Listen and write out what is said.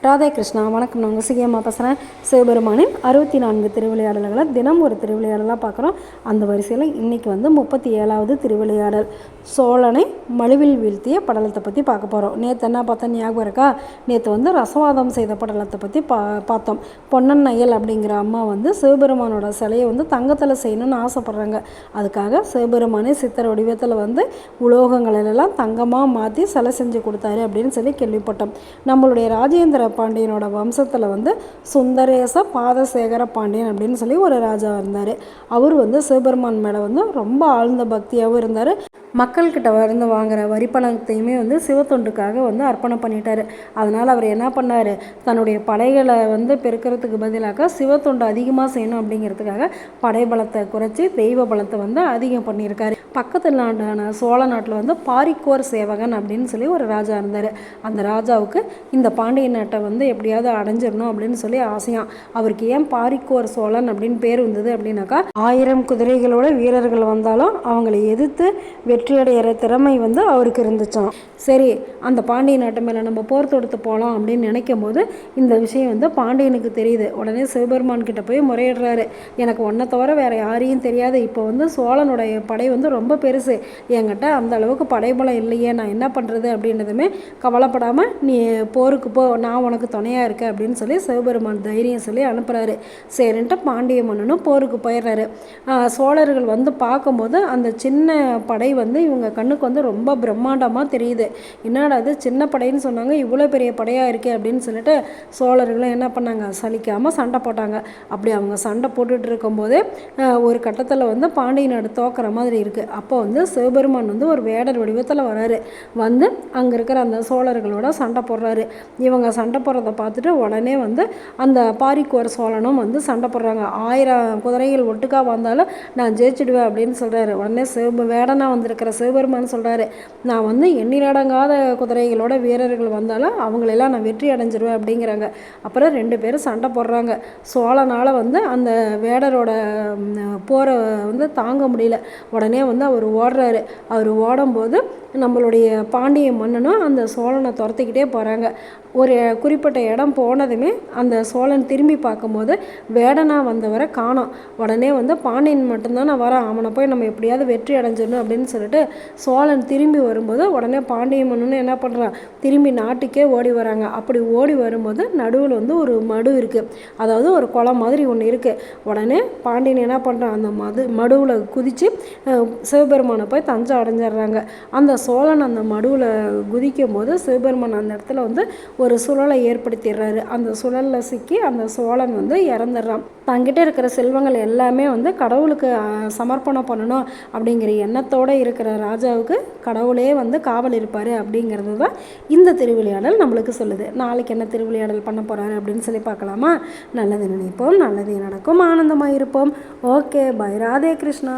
ராதே கிருஷ்ணா. வணக்கம். நான் உங்கள் சிகியம்மா பேசுகிறேன். சிவபெருமானின் 64 திருவிளையாடல்களை தினம் ஒரு திருவிளையாடலாக பார்க்குறோம். அந்த வரிசையில் இன்றைக்கி 37வது திருவிளையாடல் சோழனை மழுவில் வீழ்த்திய படலத்தை பற்றி பார்க்க போகிறோம். நேற்று என்ன பார்த்தா ஞாபகம் இருக்கா? நேற்று ரசவாதம் செய்த படலத்தை பற்றி பார்த்தோம். பொன்னன் நயல் அப்படிங்கிற அம்மா சிவபெருமானோட சிலையை தங்கத்தில் செய்யணும்னு ஆசைப்பட்றாங்க. அதுக்காக சிவபெருமானே சித்திர வடிவத்தில் உலோகங்களெல்லாம் தங்கமாக மாற்றி சிலை செஞ்சு கொடுத்தாரு அப்படின்னு சொல்லி கேள்விப்பட்டோம். நம்மளுடைய ராஜேந்திர பாண்டியனோட வம்சத்தில் சுந்தரேச பாதசேகர பாண்டியன் அப்படின்னு சொல்லி ஒரு ராஜா இருந்தார். அவர் சிவபெருமான் மேலே ரொம்ப ஆழ்ந்த பக்தியாகவும் இருந்தார். மக்கள்கிட்ட வாங்குகிற வரி பணத்தையுமே சிவத்தொண்டுக்காக அர்ப்பணம் பண்ணிட்டார். அதனால் அவர் என்ன பண்ணார், தன்னுடைய படைகளை பெருக்கிறதுக்கு பதிலாக சிவத்தொண்டு அதிகமாக செய்யணும் அப்படிங்கிறதுக்காக படைபலத்தை குறைச்சி தெய்வ பலத்தை அதிகம் பண்ணியிருக்காரு. பக்கத்து நாடான சோழ நாட்டில் பாரிக்கோர் சேவகன் அப்படின்னு சொல்லி ஒரு ராஜா இருந்தார். அந்த ராஜாவுக்கு இந்த பாண்டிய நாட்டை எப்படியாவது அடைஞ்சிடணும் அப்படின்னு சொல்லி ஆசையாம். அவருக்கு ஏன் பாரிக்கோர் சோழன் அப்படின்னு பேர் வந்தது அப்படின்னாக்கா, 1000 குதிரைகளோட வீரர்கள் வந்தாலும் அவங்களை எதிர்த்து வெற்றியடைகிற திறமை அவருக்கு இருந்துச்சாம். சரி, அந்த பாண்டிய நாட்டு மேலே நம்ம போர் தொடுத்து போகலாம் அப்படின்னு நினைக்கும் போது இந்த விஷயம் பாண்டியனுக்கு தெரியுது. உடனே சிவபெருமான் கிட்ட போய் முறையிடுறாரு. எனக்கு ஒன்றை தவிர வேறு யாரையும் தெரியாது. இப்போ சோழனுடைய படை ரொம்ப பெருசு, என்கிட்ட அந்த அளவுக்கு படைபலம் இல்லையே, நான் என்ன பண்ணுறது அப்படின்றதுமே கவலைப்படாமல் நீ போருக்கு போ, நான் உனக்கு துணையாக இருக்கேன் அப்படின்னு சொல்லி சிவபெருமான் தைரியம் சொல்லி அனுப்புகிறாரு. சரின்ட்டு பாண்டிய மன்னனும் போருக்கு போயிடுறாரு. சோழர்கள் பார்க்கும்போது அந்த சின்ன படை இவங்க கண்ணுக்கு ரொம்ப பிரம்மாண்டமாக தெரியுது. என்னடா அது சின்ன படைன்னு சொன்னாங்க, இவ்வளோ பெரிய படையாக இருக்கே அப்படின்னு சொல்லிட்டு சோழர்களும் என்ன பண்ணாங்க, சலிக்காமல் சண்டை போட்டாங்க. அப்படி அவங்க சண்டை போட்டுட்டு இருக்கும்போதே ஒரு கட்டத்தில் பாண்டிய நாடு தோக்கிற மாதிரி இருக்குது. அப்போ சிவபெருமான் ஒரு வேடர் வடிவத்தில் வராரு. அங்கே இருக்கிற அந்த சோழர்களோட சண்டை போடுறாரு. இவங்க சண்டை போடுறத பார்த்துட்டு உடனே அந்த பாரிக்கோர் சோழனும் சண்டை போடுறாங்க. 1000 குதிரைகள் ஒட்டுக்கா வந்தாலும் நான் ஜெயிச்சிடுவேன் அப்படின்னு சொல்கிறாரு. உடனே வேடனாக வந்திருக்கிற சிவபெருமான் சொல்கிறாரு, நான் எண்ணிலடங்காத குதிரைகளோட வீரர்கள் வந்தாலும் அவங்களெல்லாம் நான் வெற்றி அடைஞ்சிருவேன் அப்படிங்கிறாங்க. அப்புறம் 2 பேரும் சண்டை போடுறாங்க. சோழனால் அந்த வேடரோட போரை தாங்க முடியல. உடனே அவர் ஓடுறாரு. அவர் ஓடும்போது நம்மளுடைய பாண்டிய மன்னனும் அந்த சோழனை துரத்திக்கிட்டே போகிறாங்க. ஒரு குறிப்பிட்ட இடம் போனதுமே அந்த சோழன் திரும்பி பார்க்கும்போது வேடனாக வந்தவரை காணோம். உடனே பாண்டியன் மட்டும்தான் நான் வரேன், அவனை போய் நம்ம எப்படியாவது வெற்றி அடைஞ்சிடணும் அப்படின்னு சொல்லிட்டு சோழன் திரும்பி வரும்போது உடனே பாண்டிய மன்னனும் என்ன பண்ணுறான், திரும்பி நாட்டுக்கே ஓடி வராங்க. அப்படி ஓடி வரும்போது நடுவில் ஒரு மடு இருக்குது, அதாவது ஒரு குளம் மாதிரி ஒன்று இருக்குது. உடனே பாண்டியன் என்ன பண்ணுறான், அந்த மடுவில் குதித்து சிவபெருமானை போய் தஞ்சம் அடைஞ்சிடுறாங்க. அந்த சோழன் அந்த மடுவில் குதிக்கும் போது சிவபெருமான் அந்த இடத்துல ஒரு சுழலை ஏற்படுத்திடுறாரு. அந்த சுழலில் சிக்கி அந்த சோழன் இறந்துடுறான். தங்கிட்ட இருக்கிற செல்வங்கள் எல்லாமே கடவுளுக்கு சமர்ப்பணம் பண்ணணும் அப்படிங்கிற எண்ணத்தோடு இருக்கிற ராஜாவுக்கு கடவுளே காவல் இருப்பார் அப்படிங்கிறது தான் இந்த திருவிளையாடல் நம்மளுக்கு சொல்லுது. நாளைக்கு என்ன திருவிளையாடல் பண்ண போகிறாரு அப்படின்னு சொல்லி பார்க்கலாமா? நல்லது நினைப்போம், நல்லது நடக்கும், ஆனந்தமாக இருப்போம். Okay, bye. ராதே கிருஷ்ணா.